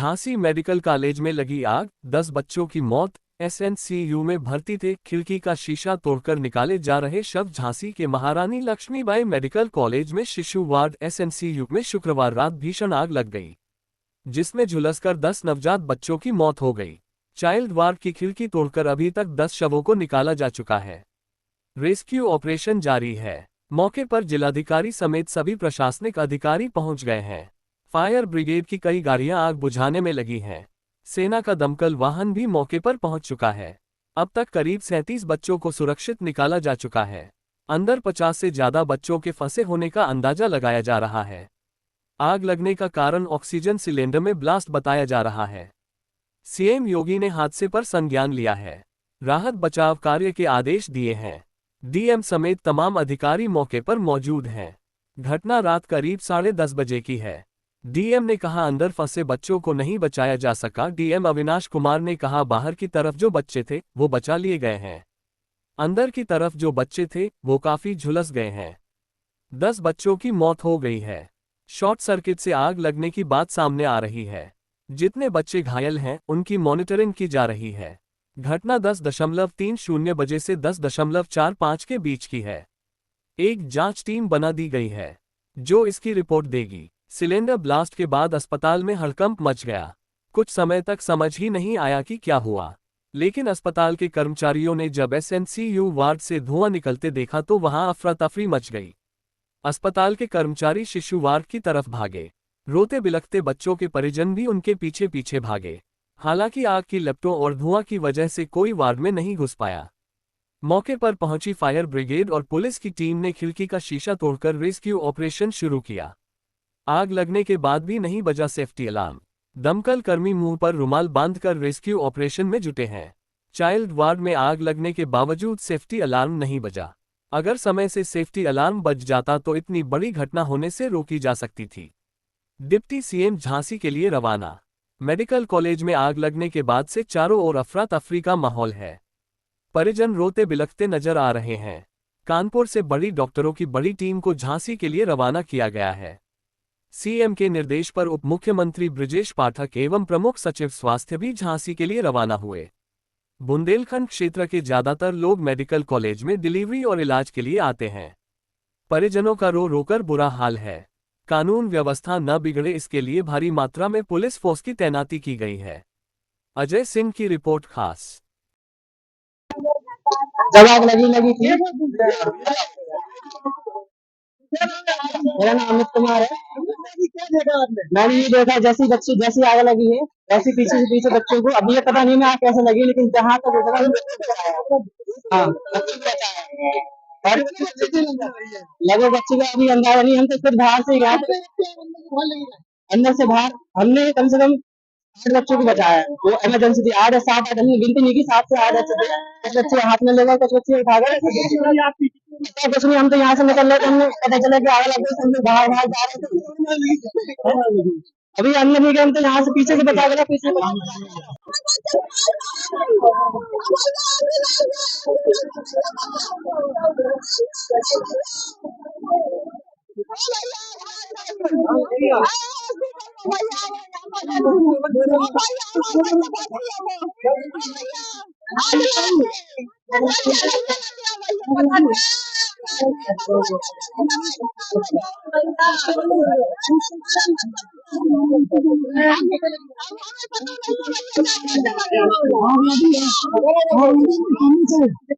Jhansi medical college में लगी आग, 10 बच्चों की मौत। एसएनसीयू में भर्ती थे, खिड़की का शीशा तोड़कर निकाले जा रहे शव। झांसी के महारानी लक्ष्मीबाई मेडिकल कॉलेज में शिशु वार्ड एसएनसीयू में शुक्रवार रात भीषण आग लग गई, जिसमें झुलसकर 10 नवजात बच्चों की मौत हो गई। चाइल्ड वार्ड की खिड़की तोड़कर अभी तक 10 शवों को निकाला जा चुका है। रेस्क्यू ऑपरेशन जारी है। मौके पर जिलाधिकारी समेत सभी प्रशासनिक अधिकारी पहुंच गए हैं। फायर ब्रिगेड की कई गाड़ियां आग बुझाने में लगी हैं। सेना का दमकल वाहन भी मौके पर पहुंच चुका है। अब तक करीब 37 बच्चों को सुरक्षित निकाला जा चुका है। अंदर 50 से ज्यादा बच्चों के फंसे होने का अंदाजा लगाया जा रहा है। आग लगने का कारण ऑक्सीजन सिलेंडर में ब्लास्ट बताया जा रहा है। सीएम योगी ने हादसे पर संज्ञान लिया है। राहत बचाव कार्य के आदेश दिए हैं। डीएम समेत तमाम अधिकारी मौके पर मौजूद हैं। घटना रात करीब 10:30 बजे की है। डीएम ने कहा अंदर फंसे बच्चों को नहीं बचाया जा सका। डीएम अविनाश कुमार ने कहा बाहर की तरफ जो बच्चे थे वो बचा लिए गए हैं। अंदर की तरफ जो बच्चे थे वो काफी झुलस गए हैं। 10 बच्चों की मौत हो गई है। शॉर्ट सर्किट से आग लगने की बात सामने आ रही है। जितने बच्चे घायल हैं उनकी मॉनिटरिंग की जा रही है। घटना 10:30 बजे से 10:45 के बीच की है। एक जांच टीम बना दी गई है जो इसकी रिपोर्ट देगी। सिलेंडर ब्लास्ट के बाद अस्पताल में हड़कंप मच गया। कुछ समय तक समझ ही नहीं आया कि क्या हुआ, लेकिन अस्पताल के कर्मचारियों ने जब एसएनसीयू वार्ड से धुआं निकलते देखा तो वहां अफरा तफरी मच गई। अस्पताल के कर्मचारी शिशु वार्ड की तरफ भागे। रोते बिलखते बच्चों के परिजन भी उनके पीछे पीछे भागे। हालांकि आग की लपटों और धुआं की वजह से कोई वार्ड में नहीं घुस पाया। मौके पर पहुंची फायर ब्रिगेड और पुलिस की टीम ने खिड़की का शीशा तोड़कर रेस्क्यू ऑपरेशन शुरू किया। आग लगने के बाद भी नहीं बजा सेफ्टी अलार्म। दमकल कर्मी मुंह पर रुमाल बांधकर रेस्क्यू ऑपरेशन में जुटे हैं। चाइल्ड वार्ड में आग लगने के बावजूद सेफ्टी अलार्म नहीं बजा। अगर समय से सेफ्टी अलार्म बज जाता तो इतनी बड़ी घटना होने से रोकी जा सकती थी। डिप्टी सीएम झांसी के लिए रवाना। मेडिकल कॉलेज में आग लगने के बाद से चारों ओर अफरा तफरी का माहौल है। परिजन रोते बिलखते नजर आ रहे हैं। कानपुर से बड़ी डॉक्टरों की बड़ी टीम को झांसी के लिए रवाना किया गया है। सीएम के निर्देश पर उप मुख्यमंत्री ब्रजेश पाठक एवं प्रमुख सचिव स्वास्थ्य भी झांसी के लिए रवाना हुए। बुंदेलखंड क्षेत्र के ज्यादातर लोग मेडिकल कॉलेज में डिलीवरी और इलाज के लिए आते हैं। परिजनों का रो रोकर बुरा हाल है। कानून व्यवस्था न बिगड़े इसके लिए भारी मात्रा में पुलिस फोर्स की तैनाती की गई है। अजय सिंह की रिपोर्ट खास। जब आग लगी थी, मेरा नाम अमित कुमार है। मैंने ये देखा जैसी आग लगी है वैसे पीछे से पीछे बच्चों को, अभी ये पता नहीं ना आग कैसे लगी, लेकिन जहाँ तक हाँ और लगे बच्चे का अभी अंदाजा नहीं। हम तो खुद बाहर से गए, अंदर से बाहर हमने कम से कम 8 बच्चों को बचाया है। वो इमरजेंसी थी 8 या 7, हमने गिनती नहीं की, 7 से 8 बच्चे थे। कुछ बच्चे हाथ में ले गए, कुछ बच्चे उठा गए। कुछ नहीं, हम तो यहाँ से निकल रहे थे, हमने पता चला कि आग लग गई, हमने बाहर बाहर जा रहे थे। अभी अंदर नहीं गए, हम तो यहाँ से पीछे से बचा गया, पीछे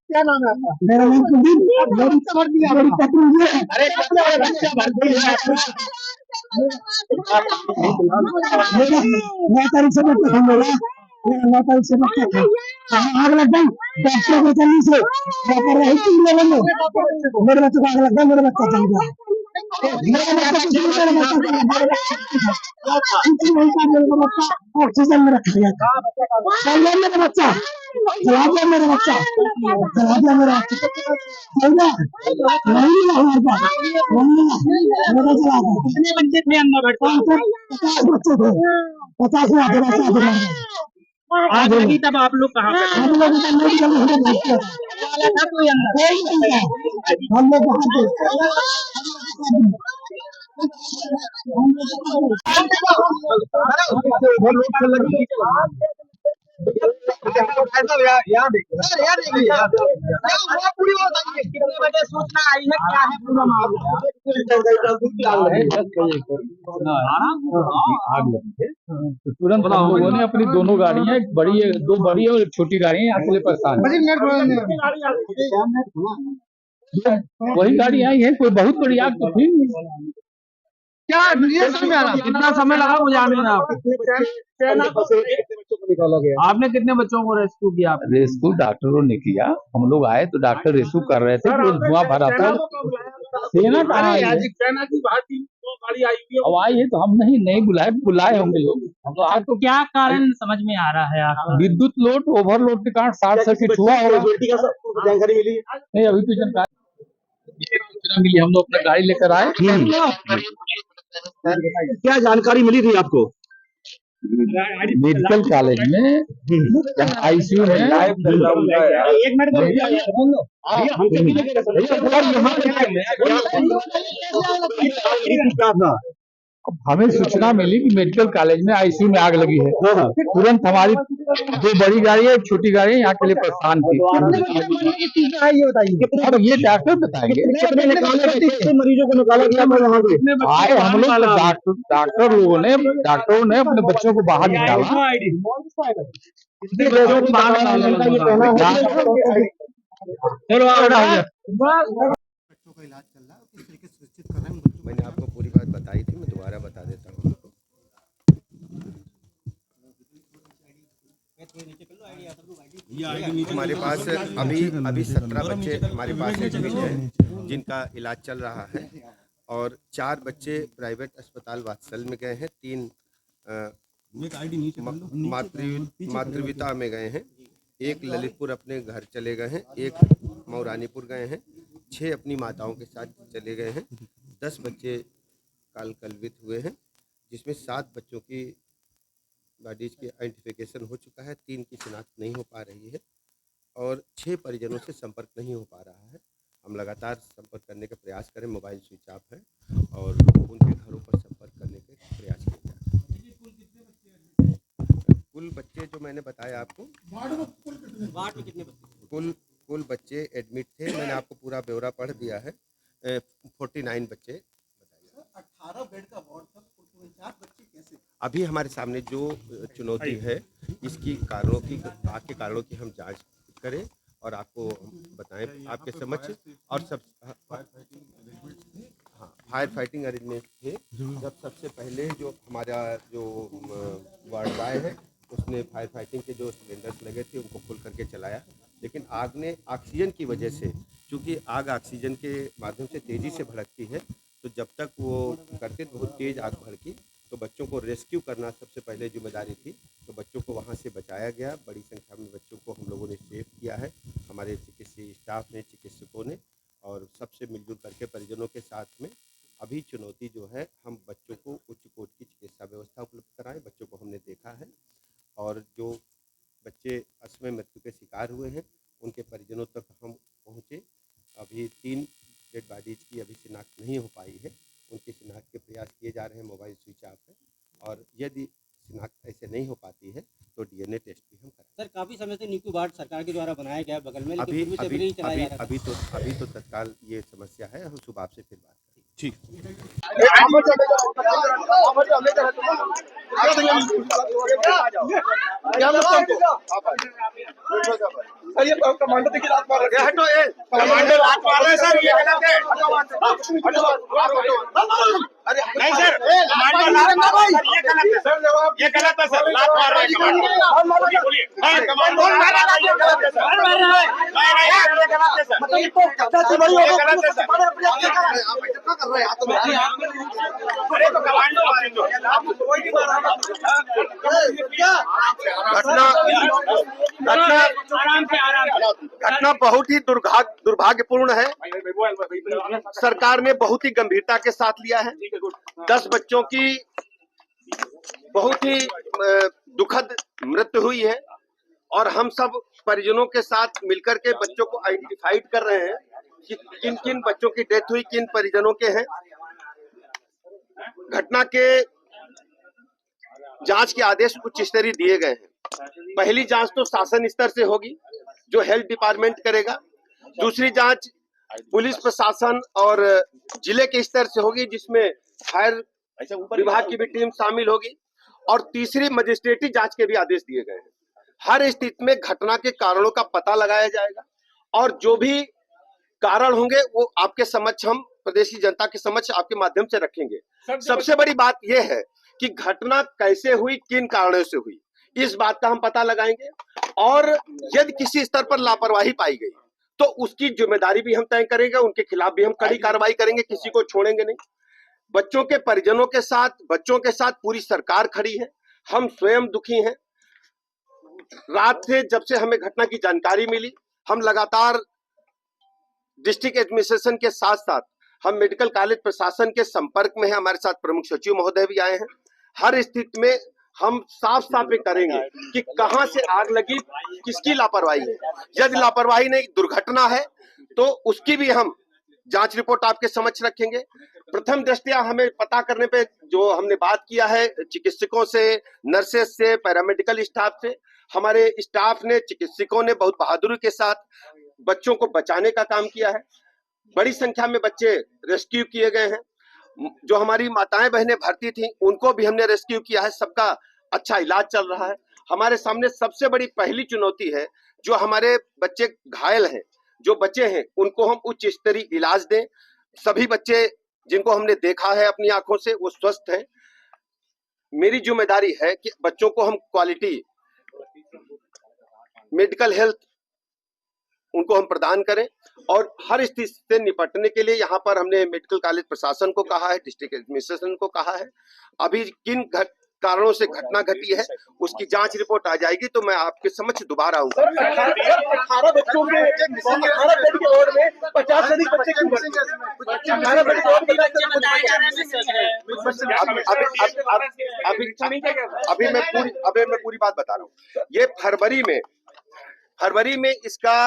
क्या नाम है आपका? मेरा नाम कुलदीप। अरे बच्चा भर्ती है। 9 तारीख से बच्चा था मेरा, 9 तारीख से बच्चा था। आग लग गई डॉक्टर को जल्दी से डॉक्टर रही 3 लोगों में, मेरे बच्चे को आग लग गया, मेरा बच्चा चल गया। ऑक्सीजन में रख दिया था। मेरा बच्चा चला गया, मेरा बच्चा चला गया, मेरा नहीं मेरा चला गया। कितने बच्चे थे अंदर? 50 बच्चे थे, 50 से आगे आग लगी तब आप लोग कहाँ पे? हम लोग कोई अंदर हम लोग यहाँ देखिए सर, यहाँ देखिए यहाँ वो पूरी वो बताइए कितने बजे सूचना आई है, क्या है पूरा मामला। आग लगी है तो तुरंत हम लोगों ने अपनी दोनों गाड़ियां, एक बड़ी दो बड़ी और एक छोटी गाड़ियां यहाँ के लिए परेशान हैं। वही गाड़ी आई है, कोई बहुत बड़ी आग तो थी नहीं। क्या ये समझ में आ रहा, कितना समय लगा मुझे आने में आपको? आपने कितने बच्चों को रेस्क्यू किया? रेस्क्यू डॉक्टरों ने किया, हम लोग आए तो डॉक्टर रेस्क्यू कर रहे थे, तो धुआं भरा था। सेना कहाँ आई है? अब आई है तो हम नहीं बुलाए होंगे लोग। तो क्या कारण समझ में आ रहा है आपको? विद्युत लोड ओवरलोड के कारण शॉर्ट सर्किट हुआ होगा। जानकारी मिली नहीं, अभी तो जानकारी मिली, हम लोग अपना गाड़ी लेकर आए। क्या जानकारी मिली थी आपको? मेडिकल कॉलेज में आईसीयू में एक मिनट अब हमें सूचना मिली कि मेडिकल कॉलेज में आईसीयू में आग लगी है। तुरंत हमारी दो बड़ी गाड़ी है, एक छोटी गाड़ी है, यहाँ के लिए परेशान थी। ये बताइए अब ये डॉक्टर बताएंगे। मरीजों को निकाला गया था वहाँ से। आए हम लोग डॉक्टरों ने अपने बच्चों को बाहर निकाला। बच्चों का इलाज चल रहा है, किस तरीके से सुरक्षित कर रहे हैं बच्चों। मैंने आपको पूरी बात बताई थी, मैं दोबारा बता देता हूँ आपको। हमारे पास अभी 17 बच्चे हमारे पास एडमिट हैं जिनका इलाज चल रहा है, और 4 बच्चे प्राइवेट अस्पताल वात्सल में गए हैं, 3 मातृविता में गए हैं, 1 ललितपुर अपने घर चले गए हैं, 1 मौरानीपुर गए हैं, 6 अपनी माताओं के साथ चले गए हैं, 10 बच्चे कलवित हुए हैं, जिसमें 7 बच्चों की बॉडीज की आइडेंटिफिकेशन हो चुका है, 3 की शिनाख्त नहीं हो पा रही है, और 6 परिजनों से संपर्क नहीं हो पा रहा है। हम लगातार संपर्क करने का प्रयास करें, मोबाइल स्विच ऑफ है, और उनके घरों पर संपर्क करने के प्रयास किए जा रहे हैं। कुल बच्चे जो मैंने बताया आपको, कुल बच्चे एडमिट थे, मैंने आपको पूरा ब्यौरा पढ़ दिया है। 49 बच्चे। 18 बेड का वार्ड था, 49 बच्चे कैसे? अभी हमारे सामने जो चुनौती है, इसकी कारणों की हम जांच करें और आपको बताएं आपके समक्ष। और सब हाँ, फायर फाइटिंग अरेंजमेंट थे। जब सबसे पहले जो हमारा वार्ड बॉय है, उसने फायर फाइटिंग के जो सिलेंडर्स लगे थे उनको खोल करके चलाया, लेकिन आग ने ऑक्सीजन की वजह से, चूँकि आग ऑक्सीजन के माध्यम से तेज़ी से भड़कती है, तो जब तक वो करते तो बहुत तेज़ आग भड़की, तो बच्चों को रेस्क्यू करना सबसे पहले जिम्मेदारी थी। तो बच्चों को वहाँ से बचाया गया, बड़ी संख्या में बच्चों को हम लोगों ने सेव किया है, हमारे चिकित्सीय स्टाफ ने, चिकित्सकों ने, और सबसे मिलजुल करके परिजनों के साथ में। अभी चुनौती जो है, हम बच्चों को उच्च कोटि की चिकित्सा व्यवस्था उपलब्ध कराएं। बच्चों को हमने देखा है, और जो बच्चे असमय मृत्यु के शिकार हुए हैं उनके परिजनों तक हम पहुँचे। अभी 3 डेड बॉडीज की अभी शिनाख्त नहीं हो पाई है, उनकी शिनाख्त के प्रयास किए जा रहे हैं, मोबाइल स्विच ऑफ है, और यदि शिनाख्त ऐसे नहीं हो पाती है तो डीएनए टेस्ट भी हम करें। सर, काफी समय से नीकू बाट सरकार के द्वारा बनाया गया बगल में, लेकिन अभी फिर भी से नहीं चलाया जा रहा था। अभी तो तत्काल ये समस्या है, हम सुबह आपसे फिर बात करें। ठीक। कमांडर देखिए लात मार रहे हैं। हटो, कमांडर लात मार रहे हैं सर, ये गलत है। अरे नहीं सर, कमांडर लात मार रहे हैं, ये गलत है सर, ये गलत है सर, लात मार रहे हैं कमांडर। बोलिए कमांडर लात मार रहे हैं, ये गलत है सर। नहीं ये गलत है सर, मतलब तो कैसे बड़ी हो गलत है सर। आप कितना कर रहे हैं हाथ में? अरे तो कमांडर घटना बहुत ही दुर्भाग्यपूर्ण है। सरकार ने बहुत ही गंभीरता के साथ लिया है। 10 बच्चों की बहुत ही दुखद मृत्यु हुई है, और हम सब परिजनों के साथ मिलकर के बच्चों को आइडेंटिफाइड कर रहे हैं कि किन किन बच्चों की डेथ हुई, किन परिजनों के हैं। घटना के जांच के आदेश उच्च स्तरीय दिए गए हैं। पहली जांच तो शासन स्तर से होगी, जो हेल्थ डिपार्टमेंट करेगा। दूसरी जांच पुलिस प्रशासन और जिले के स्तर से होगी, जिसमें फायर विभाग की भी टीम शामिल होगी। और तीसरी मजिस्ट्रेटी जांच के भी आदेश दिए गए हैं। हर स्थिति में घटना के कारणों का पता लगाया जाएगा और जो भी कारण होंगे वो आपके समक्ष, हम प्रदेश की जनता के समक्ष आपके माध्यम से रखेंगे। सबसे बड़ी बात यह है कि घटना कैसे हुई, किन कारणों से हुई, इस बात का हम पता लगाएंगे। और यदि किसी स्तर पर लापरवाही पाई गई तो उसकी जिम्मेदारी भी हम तय करेंगे, उनके खिलाफ भी हम कड़ी कार्रवाई करेंगे, किसी को छोड़ेंगे नहीं। बच्चों के परिजनों के साथ, बच्चों के साथ पूरी सरकार खड़ी है। हम स्वयं दुखी हैं। रात से जब से हमें घटना की जानकारी मिली, हम लगातार डिस्ट्रिक्ट एडमिनिस्ट्रेशन के साथ साथ हम मेडिकल कॉलेज प्रशासन के संपर्क में हैं। हमारे साथ प्रमुख सचिव महोदय भी आए हैं। हर स्थिति में हम साफ साफ ये करेंगे कि कहां से आग लगी, किसकी लापरवाही है। यदि लापरवाही नहीं, दुर्घटना है, तो उसकी भी हम जांच रिपोर्ट आपके समक्ष रखेंगे। प्रथम दृष्टया हमें पता करने पे जो हमने बात किया है चिकित्सकों से, नर्सेस से, पैरामेडिकल स्टाफ से, हमारे स्टाफ ने, चिकित्सकों ने बहुत बहादुरी के साथ बच्चों को बचाने का काम किया है। बड़ी संख्या में बच्चे रेस्क्यू किए गए हैं। जो हमारी माताएं बहनें भर्ती थी उनको भी हमने रेस्क्यू किया है। सबका अच्छा इलाज चल रहा है। हमारे सामने सबसे बड़ी पहली चुनौती है, जो हमारे बच्चे घायल हैं, जो बच्चे हैं, उनको हम उच्च स्तरीय इलाज दें। सभी बच्चे जिनको हमने देखा है अपनी आंखों से, वो स्वस्थ हैं। मेरी जिम्मेदारी है कि बच्चों को हम क्वालिटी मेडिकल हेल्थ उनको हम प्रदान करें। और हर स्थिति से निपटने के लिए यहाँ पर हमने मेडिकल कॉलेज प्रशासन को कहा है, डिस्ट्रिक्ट एडमिनिस्ट्रेशन को कहा है। अभी किन कारणों से घटना घटी है उसकी जांच रिपोर्ट आ जाएगी तो मैं आपके समक्ष दोबारा आऊंगा। 18 बच्चों के 18 बेड के वार्ड में 50 से अधिक बच्चे क्यों भर्ती हैं? 18 बेड के वार्ड में अभी मैं पूरी बात बता रहा हूँ। ये फरवरी में इसका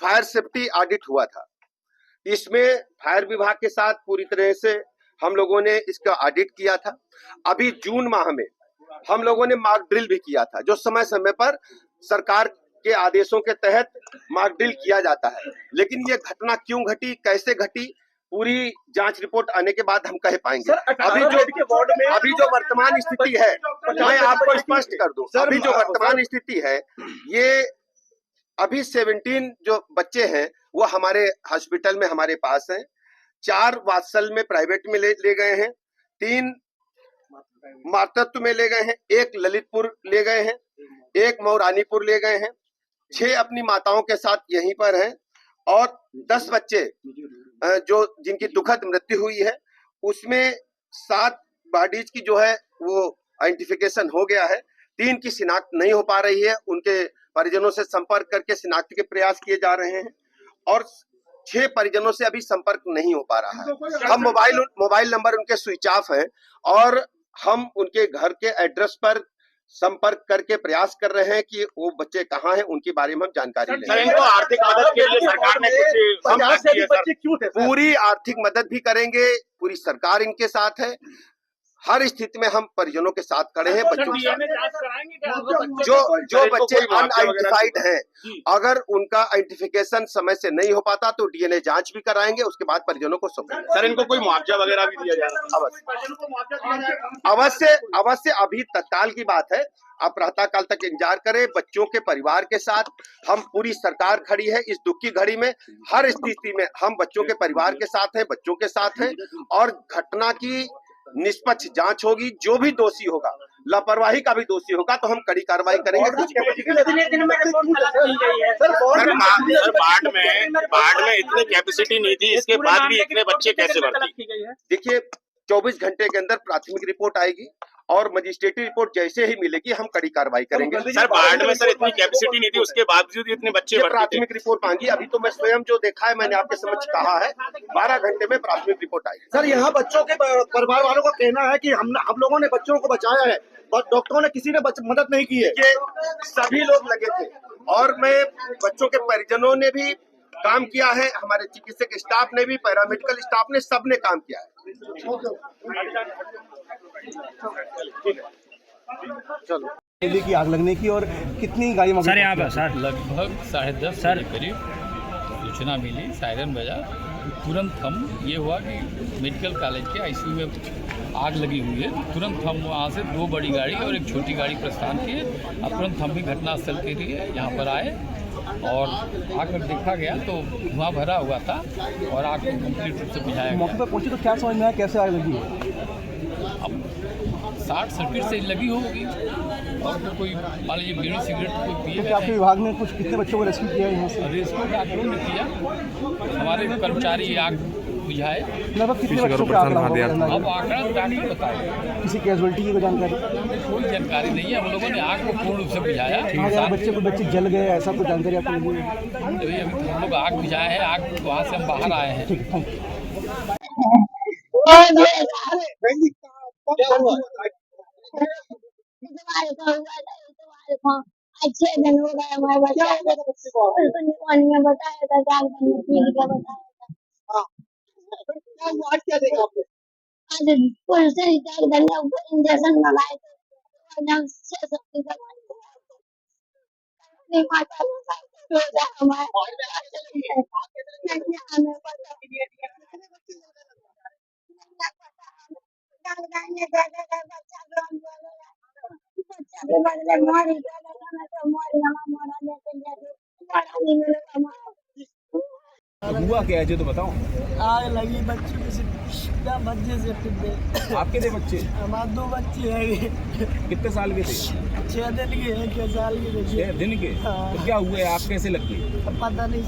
फायर सेफ्टी ऑडिट हुआ था। इसमें फायर विभाग के साथ पूरी तरह से हम लोगों ने इसका ऑडिट किया था। अभी जून माह में हम लोगों ने मॉक ड्रिल भी किया था, जो समय समय पर सरकार के आदेशों के तहत मॉक ड्रिल किया जाता है। लेकिन ये घटना क्यों घटी, कैसे घटी, पूरी जांच रिपोर्ट आने के बाद हम कह पाएंगे। अभी जो वर्तमान स्थिति है, मैं आपको स्पष्ट कर दूं, अभी जो वर्तमान स्थिति है, ये अभी 17 जो बच्चे हैं वो हमारे हॉस्पिटल में हमारे पास हैं। 4 वात्सल में प्राइवेट में ले गए हैं, 3 मातृत्व में ले गए हैं, 1 ललितपुर ले गए हैं, 1 मौरानीपुर ले गए हैं, 6 अपनी माताओं के साथ यहीं पर हैं और 10 बच्चे जो जिनकी दुखद मृत्यु हुई है, उसमें 7 बॉडीज की जो है वो आइडेंटिफिकेशन हो गया है। 3 की शिनाख्त नहीं हो पा रही है, उनके परिजनों से संपर्क करके शिनाख्त के प्रयास किए जा रहे हैं और 6 परिजनों से अभी संपर्क नहीं हो पा रहा है। हम मोबाइल नंबर उनके स्विच ऑफ है और हम उनके घर के एड्रेस पर संपर्क करके प्रयास कर रहे हैं कि वो बच्चे कहाँ हैं, उनके बारे में हम जानकारी लें। इनको आर्थिक मदद के लिए सरकार ने कुछ 50 से अधिक बच्चे क्यों थे? पूरी आर्थिक मदद भी करेंगे, पूरी सरकार इनके साथ है। हर स्थिति में हम परिजनों के साथ खड़े हैं। बच्चों के साथ जो बच्चे अनआइडेंटिफाइड हैं, अगर उनका आइडेंटिफिकेशन समय से नहीं हो पाता तो डीएनए जांच भी कराएंगे, उसके बाद परिजनों को सौंपेंगे। सर, इनको कोई मुआवजा वगैरह भी दिया जाएगा? अवश्य अभी तत्काल की बात है, आप प्रातः काल तक इंतजार करें। बच्चों के परिवार के साथ हम पूरी सरकार खड़ी है। इस दुख की घड़ी में हर स्थिति में हम बच्चों के परिवार के साथ हैं, बच्चों के साथ हैं और घटना की निष्पक्ष जांच होगी। जो भी दोषी होगा, लापरवाही का भी दोषी होगा तो हम कड़ी कार्रवाई करेंगे। बाढ़ में इतनी कैपेसिटी नहीं थी, इसके बाद भी इतने बच्चे कैसे भर्ती? देखिए, 24 घंटे के अंदर प्राथमिक रिपोर्ट आएगी और मजिस्ट्रेटी रिपोर्ट जैसे ही मिलेगी हम कड़ी कार्रवाई करेंगे। सर, बाढ़ में सर इतनी कैपेसिटी नहीं थी, उसके बावजूद इतने बच्चे भर्ती थे। प्राथमिक रिपोर्ट मांगी, अभी तो मैं स्वयं जो देखा है मैंने आपके समक्ष कहा है, 12 घंटे में प्राथमिक रिपोर्ट आएगी। सर, यहाँ बच्चों के परिवार वालों का कहना है कि हम लोगों ने बच्चों को बचाया है और डॉक्टरों ने किसी ने मदद नहीं की है। सभी लोग लगे थे और मैं बच्चों के परिजनों ने भी काम किया है, हमारे चिकित्सक स्टाफ ने भी, पैरामेडिकल स्टाफ ने, सबने काम किया है। दिल्ली की आग लगने की और कितनी गाड़ी सर यहाँ पर सर लगभग 10:30 के करीब सूचना मिली, सायरन बजा। तुरंत हम ये हुआ कि मेडिकल कॉलेज के आईसीयू में आग लगी हुई है। तुरंत हम वहाँ से 2 बड़ी गाड़ी और एक छोटी गाड़ी प्रस्थान किए और तुरंत हम भी घटनास्थल के लिए यहाँ पर आए और आकर देखा गया तो धुआं भरा हुआ था और आग को कंप्लीट रूप से बुझाया गया। मौके पर पहुंची तो क्या समझ में आया कैसे आग लगी? अब शॉर्ट सर्किट से लगी होगी और फिर कोई मान लीजिए बीड़ी सिगरेट कोई पिए तो क्या आपके विभाग ने कुछ कितने बच्चों को रेस्क्यू किया है यहाँ से? रेस्क्यू डॉक्टरों ने किया, हमारे कर्मचारी आग बुझाए। लगभग कितने बच्चों का आंकड़ा होगा? अब आंकड़ा डॉक्टर बताए, किसी कैजुअल्टी की कोई जानकारी? कोई जानकारी नहीं है। हम लोगों ने आग को पूर्ण रूप से बुझाया। बच्चे जल गए ऐसा कोई जानकारी आपको मिली है? अभी हम लोग आग बुझाए हैं, आग वहाँ से हम बाहर आए हैं। ठीक है, अच्छे दिन हो गए हमारे बच्चा में बताया था जान का बताया था। आज क्या देखा आपने? आज पुलिस ने इंजेक्शन लगाए थे हुआ क्या है जो तो बताओ। आग लगी बच्चे से आपके थे बच्चे? हमारे 2 बच्चे हैं, कितने साल के थे? 6 दिन के हैं, 6 साल के थे। 6 दिन के? तो क्या हुआ, आग कैसे लग गई? पता नहीं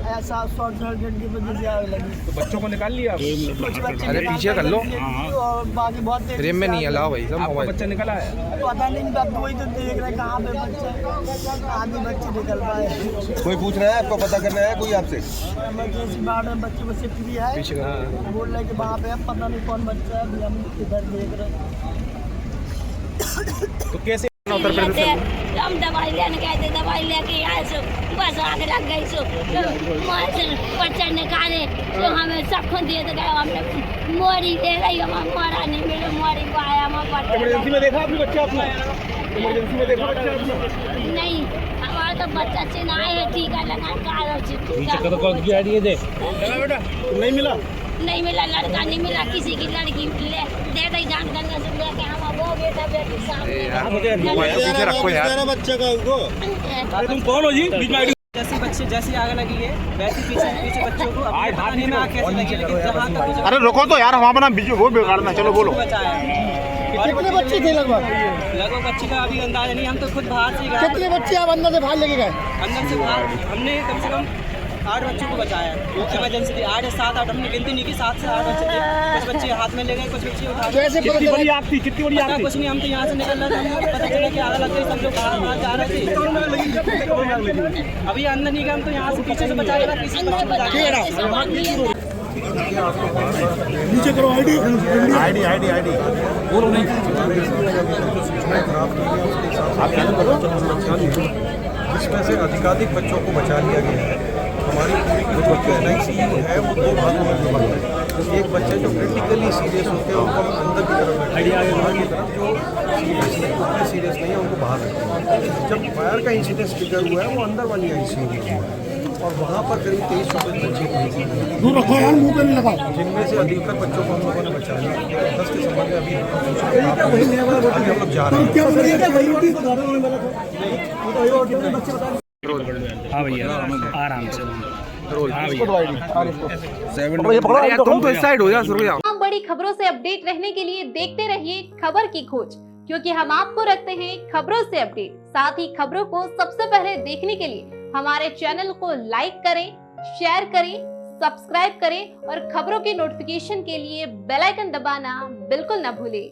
ऐसा शॉर्ट सर्किट की वजह से आग लगी। तो बच्चों को निकाल लिया? कुछ बच्चे अरे पीछे कर लो, और बाकी बहुत फ्रेम में नहीं अलाउ भाई, सब आपका मोबाइल। बच्चा निकला है? पता नहीं, बात वही तो देख रहे कहाँ पे बच्चे, आधे बच्चे निकल पाए। कोई पूछ रहा है आपको, पता करना है कोई आपसे? इमरजेंसी वार्ड में बच्चे फ्री है, बोल रहे कि वहाँ पे है, पता नहीं कौन बच्चा है, अभी हम इधर देख रहे हैं। तो कैसे हम दवाई लेने गए थे, दवाई लेके आए सो बस आग लग गई सो बच्चा निकाले तो हमें सबको दे गए। हमने मोरी ले रही, हमारा मोरा नहीं मिले, मोरी को आया इमरजेंसी में देखा आपने बच्चा अपना? इमरजेंसी में देखा बच्चा अपना? नहीं, हमारा तो बच्चा चिन्हाए है, टीका लगा नहीं मिला? नहीं मिला, लड़का नहीं मिला, किसी की लड़की ले दे गई जानकारी से लेके हम वो बेटा बेटी सामने रखो यार बच्चे का उनको। अरे तुम कौन हो जी? बीच में जैसी आग लगी है वैसे पीछे बच्चों को पानी में आग कैसे लगी, लेकिन जहाँ तक अरे रुको तो यार, हम अपना वो बिगाड़ना, चलो बोलो। कितने बच्चे थे? लगभग बच्चे का अभी अंदाजा नहीं, हम तो खुद बाहर से गए। कितने बच्चे आप अंदर से बाहर लेके गए? अंदर से बाहर हमने कम से कम 8 बच्चों को बचाया। इमरजेंसी थी 8 या 7 8, हमने गिनती नहीं की, 7 से 8 बच्चे थे। कुछ बच्चे हाथ में ले गए, कुछ बच्चे उठा गए। कितनी बड़ी आग थी? कितनी बड़ी आग थी? कुछ नहीं, हम तो यहाँ से निकल रहे थे, हमें पता चला कि आग लग गई, सब लोग बाहर जा रहे थे। अभी अंदर नहीं गए, हम तो यहाँ से पीछे से बचा रहे थे। नीचे करो आईडी बोलो नहीं। इसमें से अधिकाधिक बच्चों को बचा लिया गया है। हमारी पूरी जो NICU है वो 2 भागों में विभाजित है। एक बच्चे जो क्रिटिकली सीरियस होते हैं उनको हम अंदर की तरफ रखते हैं, बाहर की तरफ जो सीरियस नहीं है उनको बाहर रखते हैं। जब फायर का इंसिडेंस ट्रिगर हुआ है वो अंदर वाली ICU में हुआ है और वहाँ पर करीब 2300 बच्चे जिनमें से अधिकतर बच्चों को हम लोगों ने बचा लिया। 10 के संबंध में अभी हम लोग जा रहे हैं। हाँ भैया आराम से। तमाम बड़ी खबरों से अपडेट रहने के लिए देखते रहिए खबर की खोज, क्योंकि हम आपको रखते हैं खबरों से अपडेट। साथ ही खबरों को सबसे पहले देखने के लिए हमारे चैनल को लाइक करें, शेयर करें, सब्सक्राइब करें और खबरों की नोटिफिकेशन के लिए बेल आइकन दबाना बिल्कुल न भूलें।